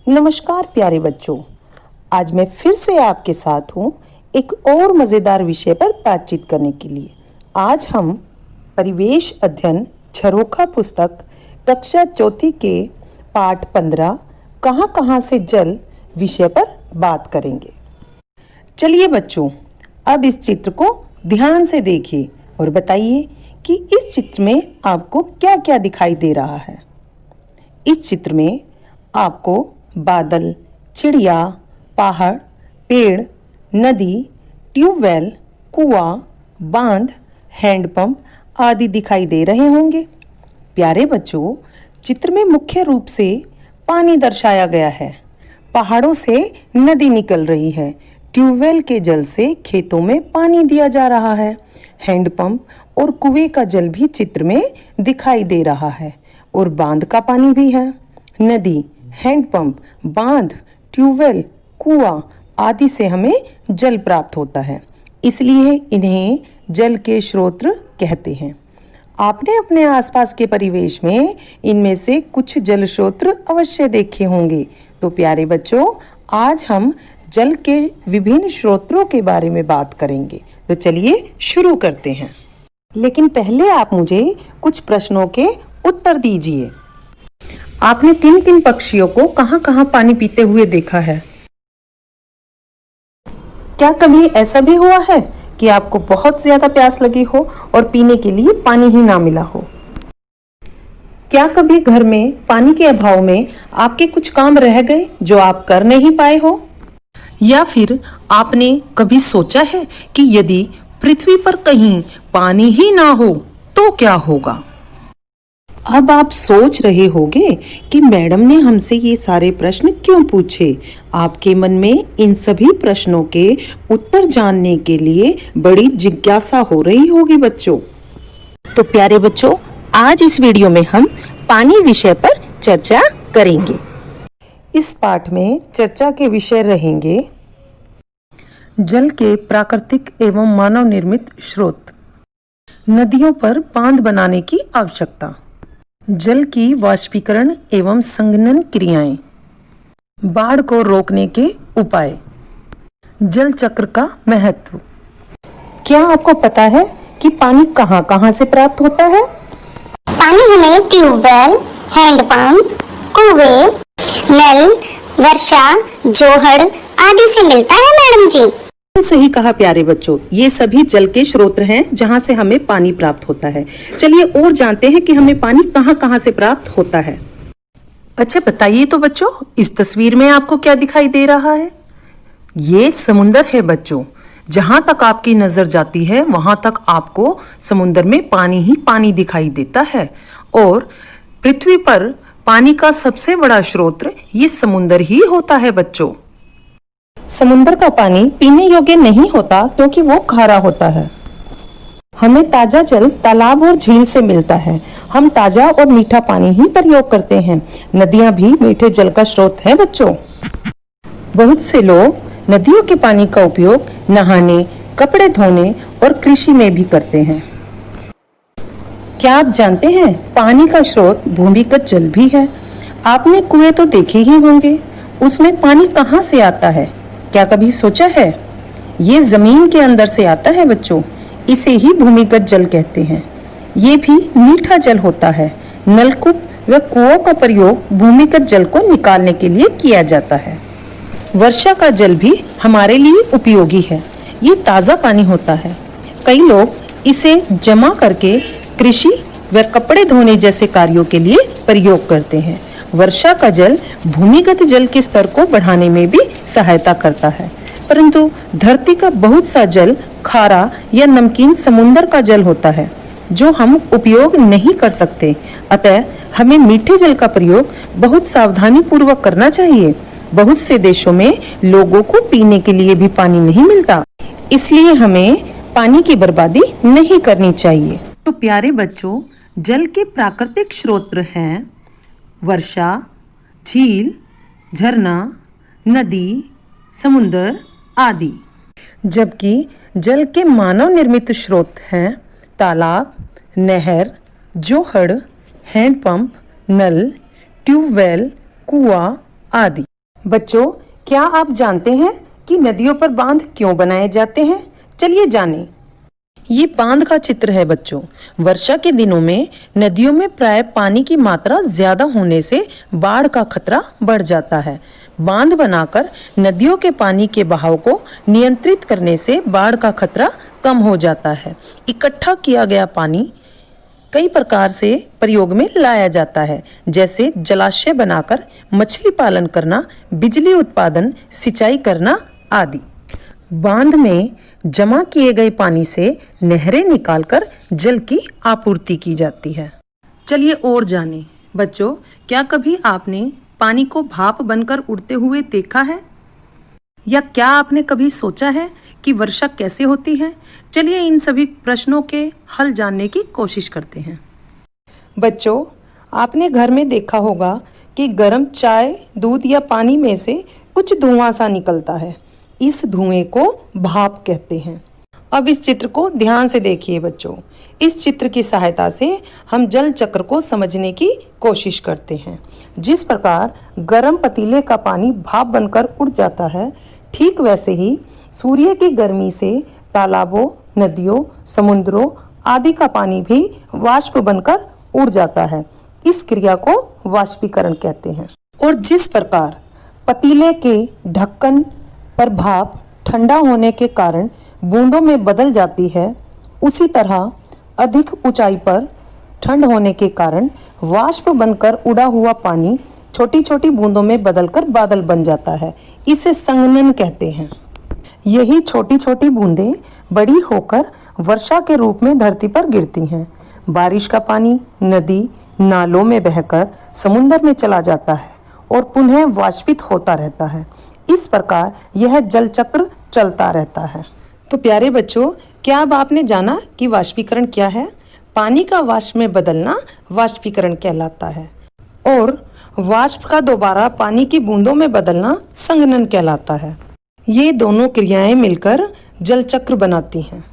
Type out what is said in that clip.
नमस्कार प्यारे बच्चों, आज मैं फिर से आपके साथ हूँ एक और मज़ेदार विषय पर बातचीत करने के लिए। आज हम परिवेश अध्ययन झरोखा पुस्तक कक्षा चौथी के पाठ 15 कहाँ कहाँ से जल विषय पर बात करेंगे। चलिए बच्चों, अब इस चित्र को ध्यान से देखिए और बताइए कि इस चित्र में आपको क्या क्या दिखाई दे रहा है। इस चित्र में आपको बादल, चिड़िया, पहाड़, पेड़, नदी, ट्यूबवेल, कुआं, बांध, हैंडपंप आदि दिखाई दे रहे होंगे। प्यारे बच्चों, चित्र में मुख्य रूप से पानी दर्शाया गया है। पहाड़ों से नदी निकल रही है, ट्यूबवेल के जल से खेतों में पानी दिया जा रहा है, हैंडपंप और कुएं का जल भी चित्र में दिखाई दे रहा है और बांध का पानी भी है। नदी, हैंडपंप, बांध, ट्यूबवेल, कुआं आदि से हमें जल प्राप्त होता है, इसलिए इन्हें जल के स्रोत कहते हैं। आपने अपने आसपास के परिवेश में इनमें से कुछ जल स्रोत अवश्य देखे होंगे। तो प्यारे बच्चों, आज हम जल के विभिन्न स्रोतों के बारे में बात करेंगे। तो चलिए शुरू करते हैं। लेकिन पहले आप मुझे कुछ प्रश्नों के उत्तर दीजिए। आपने किन किन पक्षियों को कहाँ कहाँ पानी पीते हुए देखा है? क्या कभी ऐसा भी हुआ है कि आपको बहुत ज्यादा प्यास लगी हो और पीने के लिए पानी ही ना मिला हो? क्या कभी घर में पानी के अभाव में आपके कुछ काम रह गए जो आप कर नहीं पाए हो? या फिर आपने कभी सोचा है कि यदि पृथ्वी पर कहीं पानी ही ना हो तो क्या होगा? अब आप सोच रहे होंगे कि मैडम ने हमसे ये सारे प्रश्न क्यों पूछे। आपके मन में इन सभी प्रश्नों के उत्तर जानने के लिए बड़ी जिज्ञासा हो रही होगी बच्चों। तो प्यारे बच्चों, आज इस वीडियो में हम पानी विषय पर चर्चा करेंगे। इस पाठ में चर्चा के विषय रहेंगे जल के प्राकृतिक एवं मानव निर्मित स्रोत, नदियों पर बांध बनाने की आवश्यकता, जल की वाष्पीकरण एवं संघनन क्रियाएं, बाढ़ को रोकने के उपाय, जल चक्र का महत्व। क्या आपको पता है कि पानी कहाँ कहाँ से प्राप्त होता है? पानी हमें ट्यूबवेल, हैंडपंप, कुएं, नल, वर्षा, जोहड़ आदि से मिलता है मैडम जी। सही कहा प्यारे बच्चों, ये सभी जल के स्रोत हैं जहाँ से हमें पानी प्राप्त होता है। चलिए और जानते हैं कि हमें पानी कहाँ कहाँ से प्राप्त होता है। अच्छा बताइए तो बच्चों, इस तस्वीर में आपको क्या दिखाई दे रहा है? ये समुंदर है बच्चों। जहां तक आपकी नजर जाती है वहां तक आपको समुंदर में पानी ही पानी दिखाई देता है और पृथ्वी पर पानी का सबसे बड़ा स्रोत ये समुंदर ही होता है बच्चों। समुंदर का पानी पीने योग्य नहीं होता क्योंकि वो खारा होता है। हमें ताजा जल तालाब और झील से मिलता है। हम ताजा और मीठा पानी ही प्रयोग करते हैं। नदियां भी मीठे जल का स्रोत है बच्चों। बहुत से लोग नदियों के पानी का उपयोग नहाने, कपड़े धोने और कृषि में भी करते हैं। क्या आप जानते हैं पानी का स्रोत भूमिगत जल भी है? आपने कुएं तो देखे ही होंगे, उसमें पानी कहाँ से आता है? क्या कभी सोचा है? ये जमीन के अंदर से आता है बच्चों, इसे ही भूमिगत जल कहते हैं। ये भी मीठा जल होता है। नलकूप व कुओं का प्रयोग भूमिगत जल को निकालने के लिए किया जाता है। वर्षा का जल भी हमारे लिए उपयोगी है। ये ताज़ा पानी होता है। कई लोग इसे जमा करके कृषि व कपड़े धोने जैसे कार्यों के लिए प्रयोग करते हैं। वर्षा का जल भूमिगत जल के स्तर को बढ़ाने में भी सहायता करता है, परंतु धरती का बहुत सा जल खारा या नमकीन समुद्र का जल होता है जो हम उपयोग नहीं कर सकते। अतः हमें मीठे जल का प्रयोग बहुत सावधानी पूर्वक करना चाहिए। बहुत से देशों में लोगों को पीने के लिए भी पानी नहीं मिलता, इसलिए हमें पानी की बर्बादी नहीं करनी चाहिए। तो प्यारे बच्चों, जल के प्राकृतिक स्रोत हैं वर्षा, झील, झरना, नदी, समुंदर आदि, जबकि जल के मानव निर्मित स्रोत हैं तालाब, नहर, जोहड़, हैंडपंप, नल, ट्यूबवेल, कुआं आदि। बच्चों, क्या आप जानते हैं कि नदियों पर बांध क्यों बनाए जाते हैं? चलिए जानें। ये बांध का चित्र है बच्चों। वर्षा के दिनों में नदियों में प्राय पानी की मात्रा ज्यादा होने से बाढ़ का खतरा बढ़ जाता है। बांध बनाकर नदियों के पानी के बहाव को नियंत्रित करने से बाढ़ का खतरा कम हो जाता है। इकट्ठा किया गया पानी कई प्रकार से प्रयोग में लाया जाता है, जैसे जलाशय बनाकर मछली पालन करना, बिजली उत्पादन, सिंचाई करना आदि। बांध में जमा किए गए पानी से नहरें निकालकर जल की आपूर्ति की जाती है। चलिए और जानें। बच्चों, क्या कभी आपने पानी को भाप बनकर उड़ते हुए देखा है? या क्या आपने कभी सोचा है कि वर्षा कैसे होती है? चलिए इन सभी प्रश्नों के हल जानने की कोशिश करते हैं। बच्चों, आपने घर में देखा होगा कि गर्म चाय, दूध या पानी में से कुछ धुआं सा निकलता है। इस धुएं को भाप कहते हैं। अब इस चित्र को ध्यान से देखिए बच्चों। इस चित्र की सहायता से हम जल चक्र को समझने की कोशिश करते हैं। जिस प्रकार गर्म पतीले का पानी भाप बनकर उड़ जाता है, ठीक वैसे ही सूर्य की गर्मी से तालाबों, नदियों, समुद्रों आदि का पानी भी वाष्प बनकर उड़ जाता है। इस क्रिया को वाष्पीकरण कहते हैं। और जिस प्रकार पतीले के ढक्कन पर भाप ठंडा होने के कारण बूंदों में बदल जाती है, उसी तरह अधिक ऊंचाई पर ठंड होने के कारण वाष्प बनकर उड़ा हुआ पानी छोटी छोटी बूंदों में बदलकर बादल बन जाता है। इसे संघनन कहते हैं। यही छोटी छोटी बूंदें बड़ी होकर वर्षा के रूप में धरती पर गिरती हैं। बारिश का पानी नदी, नालों में बहकर समुद्र में चला जाता है और पुनः वाष्पित होता रहता है। इस प्रकार यह जल चक्र चलता रहता है। तो प्यारे बच्चों, क्या अब आपने जाना कि वाष्पीकरण क्या है? पानी का वाष्प में बदलना वाष्पीकरण कहलाता है और वाष्प का दोबारा पानी की बूंदों में बदलना संघनन कहलाता है। ये दोनों क्रियाएं मिलकर जल चक्र बनाती हैं।